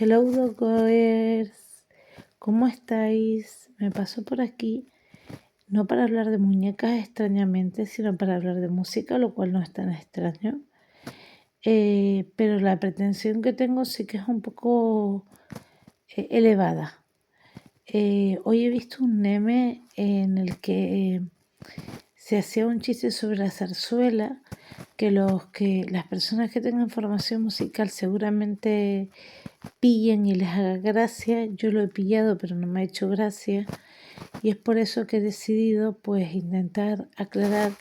Hello Doggoers, ¿cómo estáis? Me paso por aquí, no para hablar de muñecas extrañamente, sino para hablar de música, lo cual no es tan extraño. Pero la pretensión que tengo sí que es un poco elevada. Hoy he visto un meme en el que se hacía un chiste sobre la zarzuela, que las personas que tengan formación musical seguramente pillen y les haga gracia. Yo lo he pillado, pero no me ha hecho gracia. Y es por eso que he decidido pues intentar aclarar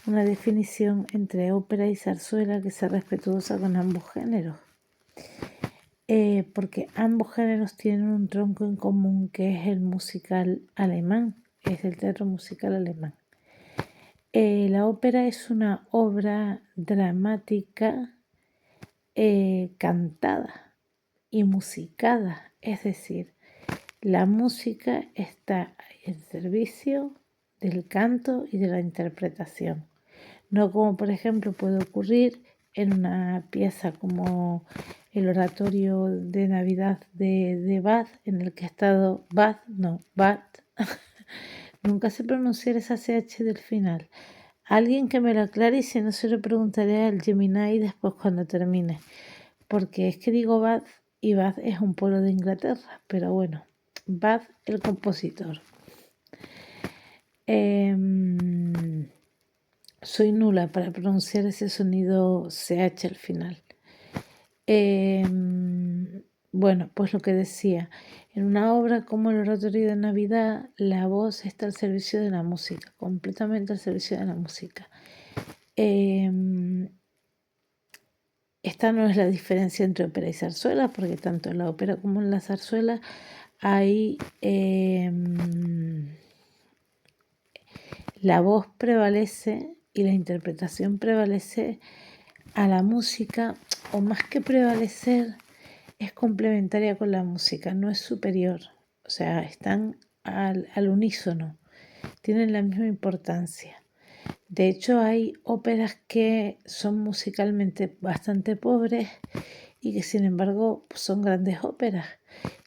una definición entre ópera y zarzuela que sea respetuosa con ambos géneros. Porque ambos géneros tienen un tronco en común que es el musical alemán, es el teatro musical alemán. La ópera es una obra dramática cantada y musicada, es decir, la música está en servicio del canto y de la interpretación, no como por ejemplo puede ocurrir en una pieza como el oratorio de Navidad de Bach, en el que ha estado Bach, nunca sé pronunciar esa CH del final. Alguien que me lo aclare y si no se lo preguntaré al Gemini después cuando termine. Porque es que digo Bath y Bath es un pueblo de Inglaterra, pero bueno, Bath el compositor. Soy nula para pronunciar ese sonido CH al final. Bueno, pues lo que decía, en una obra como el Oratorio de Navidad, la voz está al servicio de la música, completamente al servicio de la música. Esta no es la diferencia entre ópera y zarzuela, porque tanto en la ópera como en la zarzuela hay la voz prevalece y la interpretación prevalece a la música, o más que prevalecer, es complementaria con la música, no es superior. O sea, están al unísono, tienen la misma importancia. De hecho, hay óperas que son musicalmente bastante pobres y que sin embargo son grandes óperas.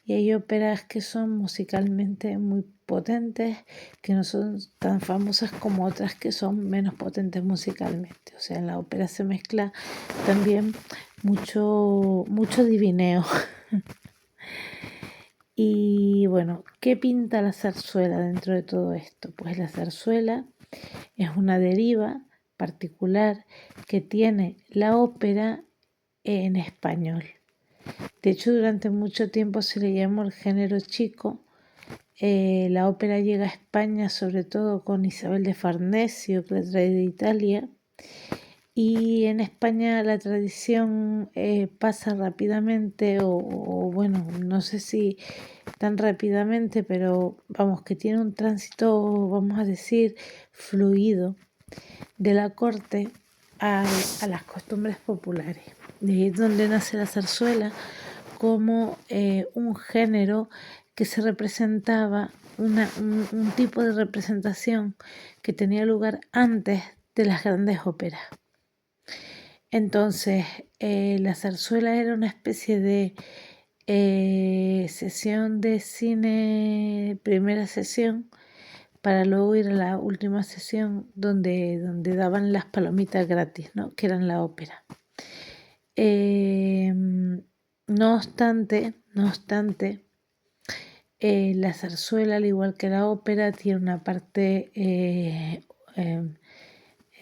Y hay óperas que son musicalmente muy potentes, que no son tan famosas como otras que son menos potentes musicalmente. O sea, en la ópera se mezcla también mucho divineo. Y bueno, ¿qué pinta la zarzuela dentro de todo esto? Pues la zarzuela es una deriva particular que tiene la ópera en español. De hecho, durante mucho tiempo se le llamó el género chico. La ópera llega a España sobre todo con Isabel de Farnesio, que la trae de Italia. Y en España la tradición pasa rápidamente, o bueno, no sé si tan rápidamente, pero vamos, que tiene un tránsito, vamos a decir, fluido de la corte a las costumbres populares. De ahí es donde nace la zarzuela como un género que se representaba, un tipo de representación que tenía lugar antes de las grandes óperas. Entonces, la zarzuela era una especie de sesión de cine, primera sesión, para luego ir a la última sesión donde daban las palomitas gratis, ¿no? Que eran la ópera. No obstante, la zarzuela, al igual que la ópera, tiene una parte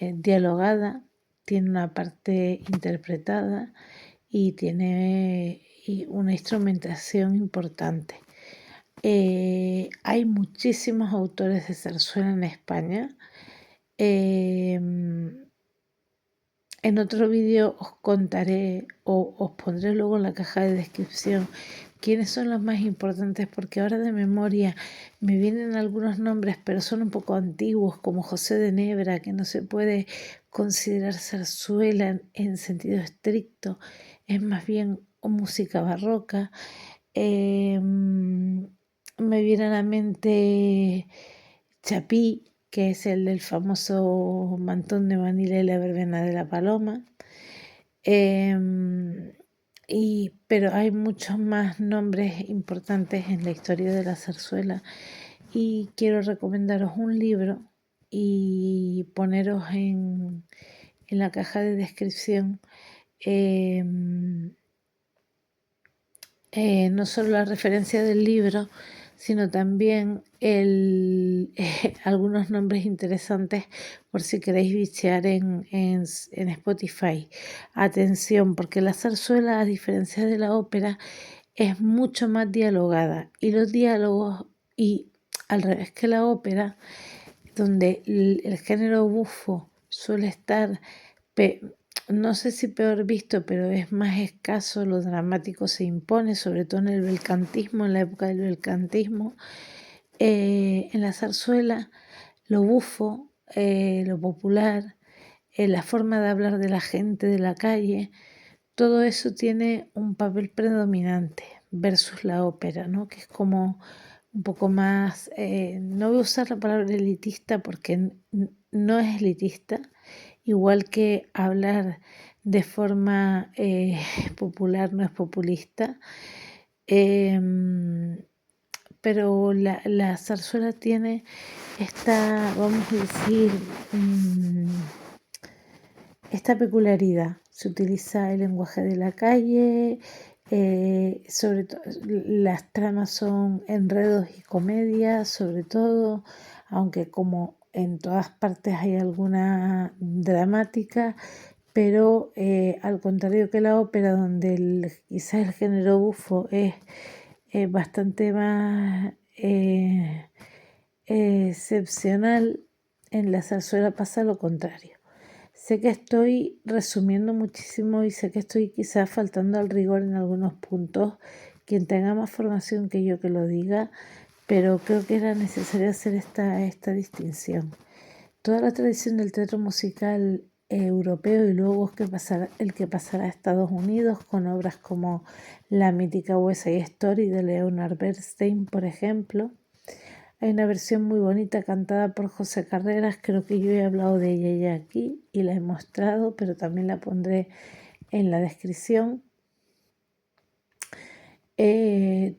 dialogada, tiene una parte interpretada y tiene una instrumentación importante. Hay muchísimos autores de zarzuela en España. En otro vídeo os contaré o os pondré luego en la caja de descripción quiénes son los más importantes, porque ahora de memoria me vienen algunos nombres, pero son un poco antiguos, como José de Nebra, que no se puede considerar zarzuela en sentido estricto, es más bien música barroca. Me viene a la mente Chapí, que es el del famoso Mantón de Manila y la verbena de la paloma. pero hay muchos más nombres importantes en la historia de la zarzuela y quiero recomendaros un libro y poneros en la caja de descripción no solo la referencia del libro, sino también algunos nombres interesantes por si queréis bichear en Spotify. Atención, porque la zarzuela, a diferencia de la ópera, es mucho más dialogada y los diálogos, y al revés que la ópera, donde el género bufo suele estar, no sé si peor visto, pero es más escaso, lo dramático se impone, sobre todo en el belcantismo, en la época del belcantismo. En la zarzuela, lo bufo, lo popular, la forma de hablar de la gente de la calle, todo eso tiene un papel predominante versus la ópera, ¿no? Que es como un poco más, no voy a usar la palabra elitista porque no es elitista, igual que hablar de forma popular no es populista, pero la zarzuela tiene esta, vamos a decir, esta peculiaridad. Se utiliza el lenguaje de la calle, sobre todo las tramas son enredos y comedias, sobre todo, aunque como en todas partes hay alguna dramática, pero al contrario que la ópera, donde quizás el género bufo es bastante más excepcional, en la zarzuela pasa lo contrario. Sé que estoy resumiendo muchísimo y sé que estoy quizás faltando al rigor en algunos puntos. Quien tenga más formación que yo que lo diga, pero creo que era necesario hacer esta distinción. Toda la tradición del teatro musical europeo y luego el que pasará a Estados Unidos con obras como la mítica West Side Story de Leonard Bernstein, por ejemplo. Hay una versión muy bonita cantada por José Carreras, creo que yo he hablado de ella ya aquí y la he mostrado, pero también la pondré en la descripción.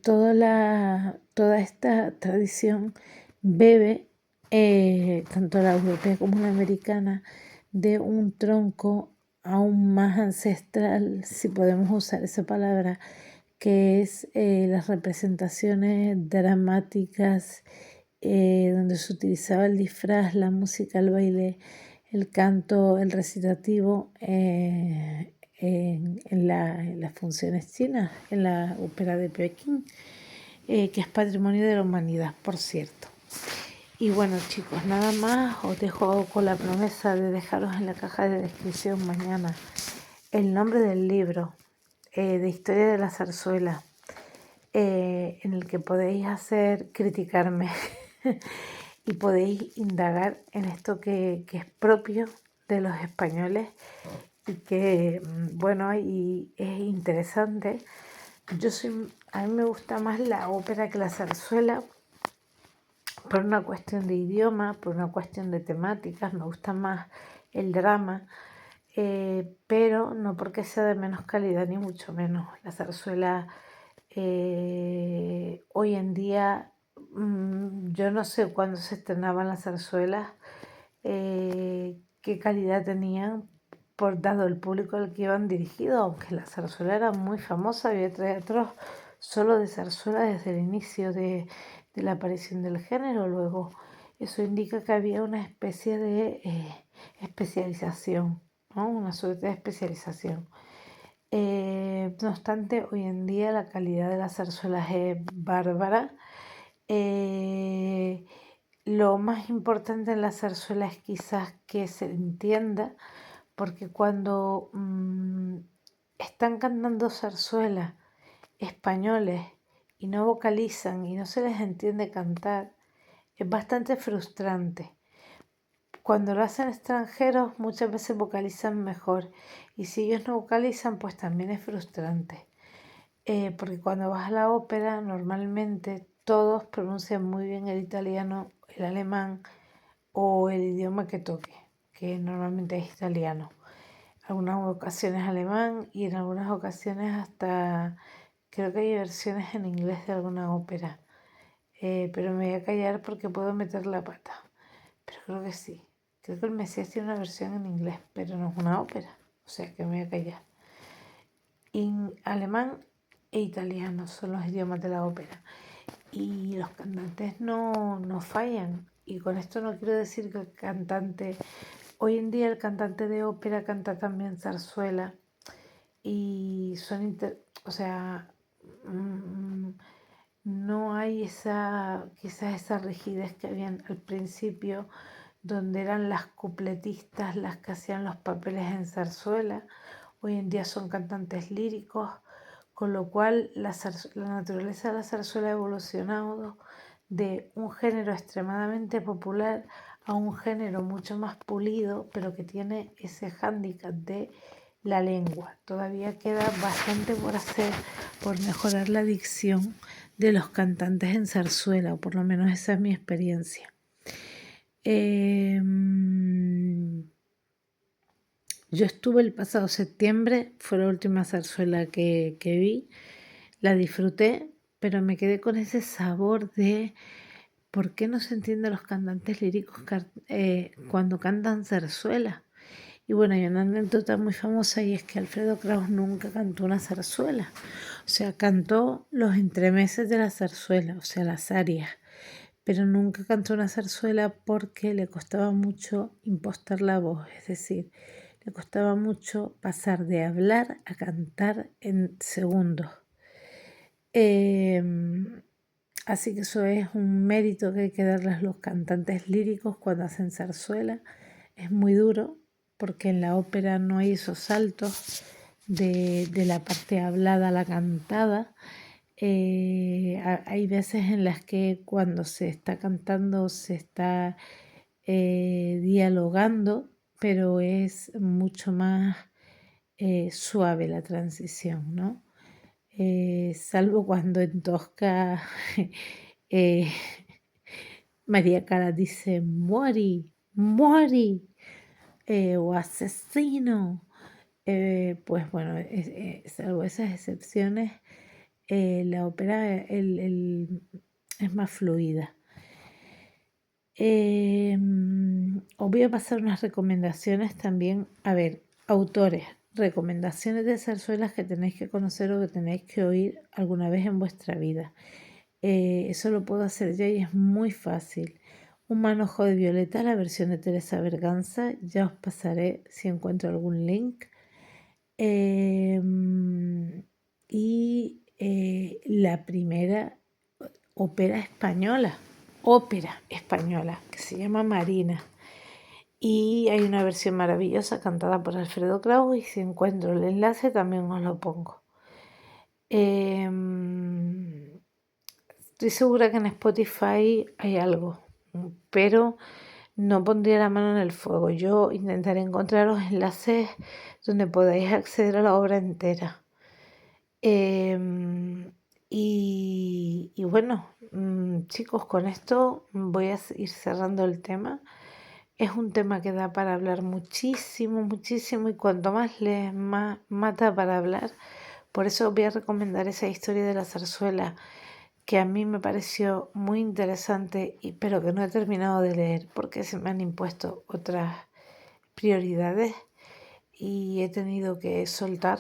Toda esta tradición bebe, tanto la europea como la americana, de un tronco aún más ancestral, si podemos usar esa palabra, que es las representaciones dramáticas donde se utilizaba el disfraz, la música, el baile, el canto, el recitativo en las funciones chinas, en la ópera de Pekín, que es patrimonio de la humanidad, por cierto. Y bueno, chicos, nada más, os dejo con la promesa de dejaros en la caja de descripción mañana el nombre del libro de historia de la zarzuela, en el que podéis criticarme y podéis indagar en esto que es propio de los españoles y que, bueno, y es interesante. A mí me gusta más la ópera que la zarzuela por una cuestión de idioma, por una cuestión de temáticas, me gusta más el drama, pero no porque sea de menos calidad ni mucho menos. La zarzuela hoy en día, yo no sé cuándo se estrenaban las zarzuelas, qué calidad tenían por dado el público al que iban dirigidos, aunque la zarzuela era muy famosa, había teatros solo de zarzuela desde el inicio de la aparición del género. Luego eso indica que había una especie de especialización, ¿no? Una suerte de especialización. No obstante, hoy en día la calidad de las zarzuelas es bárbara. Lo más importante en la zarzuela es quizás que se entienda, porque cuando están cantando zarzuelas españoles y no vocalizan y no se les entiende cantar, es bastante frustrante. Cuando lo hacen extranjeros muchas veces vocalizan mejor y si ellos no vocalizan pues también es frustrante. Porque cuando vas a la ópera normalmente todos pronuncian muy bien el italiano, el alemán o el idioma que toque, que normalmente es italiano. algunas ocasiones alemán y en algunas ocasiones hasta creo que hay versiones en inglés de alguna ópera. Pero me voy a callar porque puedo meter la pata. Pero creo que sí. Creo que el Mesías tiene una versión en inglés, pero no es una ópera. O sea que me voy a callar. Alemán e italiano son los idiomas de la ópera. Y los cantantes no fallan. Y con esto no quiero decir que el cantante... Hoy en día el cantante de ópera canta también zarzuela. Y son... o sea... no hay quizás esa rigidez que había al principio, donde eran las cupletistas las que hacían los papeles en zarzuela. Hoy en día son cantantes líricos, con lo cual la naturaleza de la zarzuela ha evolucionado de un género extremadamente popular a un género mucho más pulido, pero que tiene ese hándicap de la lengua. Todavía queda bastante por hacer, por mejorar la dicción de los cantantes en zarzuela, o por lo menos esa es mi experiencia. Yo estuve el pasado septiembre, fue la última zarzuela que vi, la disfruté, pero me quedé con ese sabor de por qué no se entienden los cantantes líricos cuando cantan zarzuela. Y bueno, hay una anécdota muy famosa y es que Alfredo Kraus nunca cantó una zarzuela. O sea, cantó los entremeses de la zarzuela, o sea, las arias, pero nunca cantó una zarzuela porque le costaba mucho impostar la voz, es decir, le costaba mucho pasar de hablar a cantar en segundos. Así que eso es un mérito que hay que darles a los cantantes líricos cuando hacen zarzuela. Es muy duro porque en la ópera no hay esos saltos de la parte hablada a la cantada. Hay veces en las que cuando se está cantando se está dialogando, pero es mucho más suave la transición, ¿no? Salvo cuando en Tosca eh, María Cara dice muori, muori, o asesino. Pues bueno, salvo esas excepciones, la ópera es más fluida. Os voy a pasar unas recomendaciones también. A ver, autores, recomendaciones de zarzuelas que tenéis que conocer o que tenéis que oír alguna vez en vuestra vida. Eso lo puedo hacer ya y es muy fácil. Un manojo de Violeta, la versión de Teresa Berganza. Ya os pasaré si encuentro algún link. Y la primera ópera española, que se llama Marina. Y hay una versión maravillosa cantada por Alfredo Kraus y si encuentro el enlace también os lo pongo. Estoy segura que en Spotify hay algo, pero no pondría la mano en el fuego. Yo intentaré encontrar los enlaces donde podáis acceder a la obra entera. Y bueno, chicos, con esto voy a ir cerrando el tema. Es un tema que da para hablar muchísimo, muchísimo y cuanto más lees, más mata para hablar. Por eso os voy a recomendar esa historia de la zarzuela que a mí me pareció muy interesante, pero que no he terminado de leer porque se me han impuesto otras prioridades y he tenido que soltar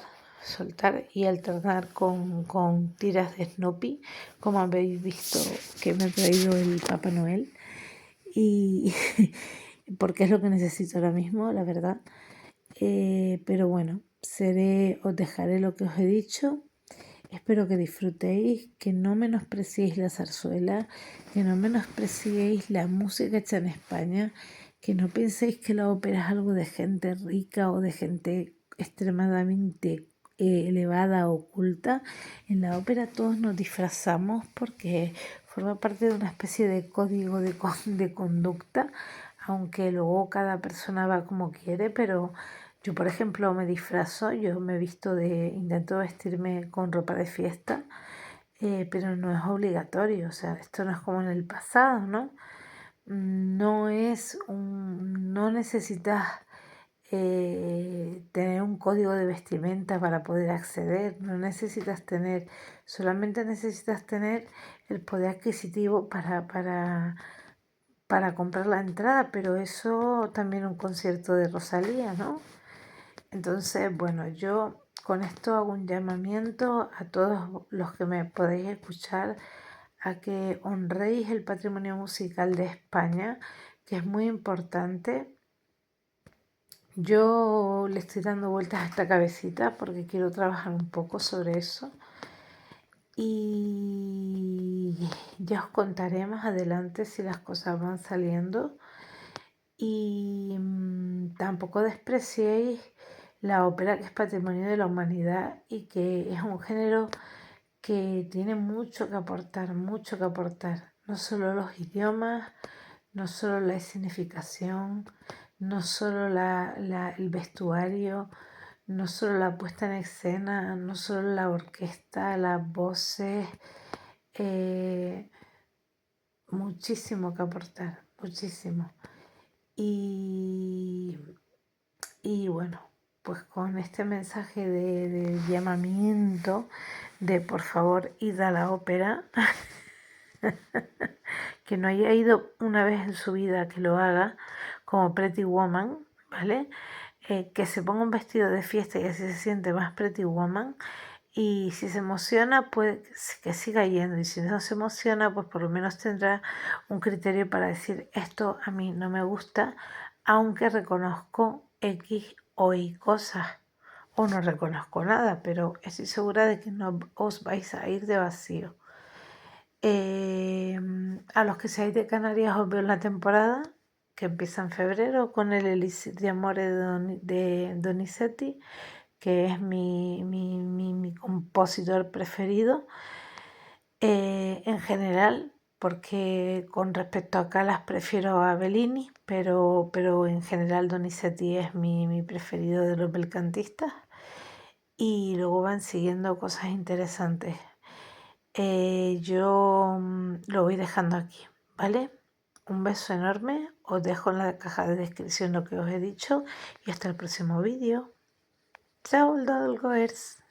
y alternar con tiras de Snoopy, como habéis visto que me ha traído el Papá Noel, y porque es lo que necesito ahora mismo, la verdad. Pero bueno, os dejaré lo que os he dicho. Espero que disfrutéis, que no menospreciéis la zarzuela, que no menospreciéis la música hecha en España, que no penséis que la ópera es algo de gente rica o de gente extremadamente elevada o oculta. En la ópera todos nos disfrazamos porque forma parte de una especie de código de conducta, aunque luego cada persona va como quiere, pero yo, por ejemplo, me disfrazo, yo me visto intento vestirme con ropa de fiesta, pero no es obligatorio, o sea, esto no es como en el pasado, ¿no? No necesitas tener un código de vestimenta para poder acceder, no necesitas tener, solamente necesitas tener el poder adquisitivo para comprar la entrada, pero eso también un concierto de Rosalía, ¿no? Entonces, bueno, yo con esto hago un llamamiento a todos los que me podéis escuchar a que honréis el patrimonio musical de España, que es muy importante. Yo le estoy dando vueltas a esta cabecita porque quiero trabajar un poco sobre eso y ya os contaré más adelante si las cosas van saliendo. Y tampoco despreciéis la ópera, que es patrimonio de la humanidad y que es un género que tiene mucho que aportar, mucho que aportar. No solo los idiomas, no solo la escenificación, no solo el vestuario, no solo la puesta en escena, no solo la orquesta, las voces, eh, muchísimo que aportar, muchísimo. Y, y bueno, pues con este mensaje de llamamiento, de por favor id a la ópera, que no haya ido una vez en su vida que lo haga, como Pretty Woman, ¿vale? Que se ponga un vestido de fiesta y así se siente más Pretty Woman. Y si se emociona, pues que siga yendo. Y si no se emociona, pues por lo menos tendrá un criterio para decir esto a mí no me gusta, aunque reconozco X o Y cosas. O no reconozco nada, pero estoy segura de que no os vais a ir de vacío. A los que seáis de Canarias os veo en la temporada, que empieza en febrero, con el Elixir de Amore de Donizetti, que es mi compositor preferido en general, porque con respecto a Calas prefiero a Bellini, pero en general Donizetti es mi preferido de los belcantistas. Y luego van siguiendo cosas interesantes. Yo lo voy dejando aquí, ¿vale? Un beso enorme, os dejo en la caja de descripción lo que os he dicho y hasta el próximo vídeo. Chao, Dolgoers.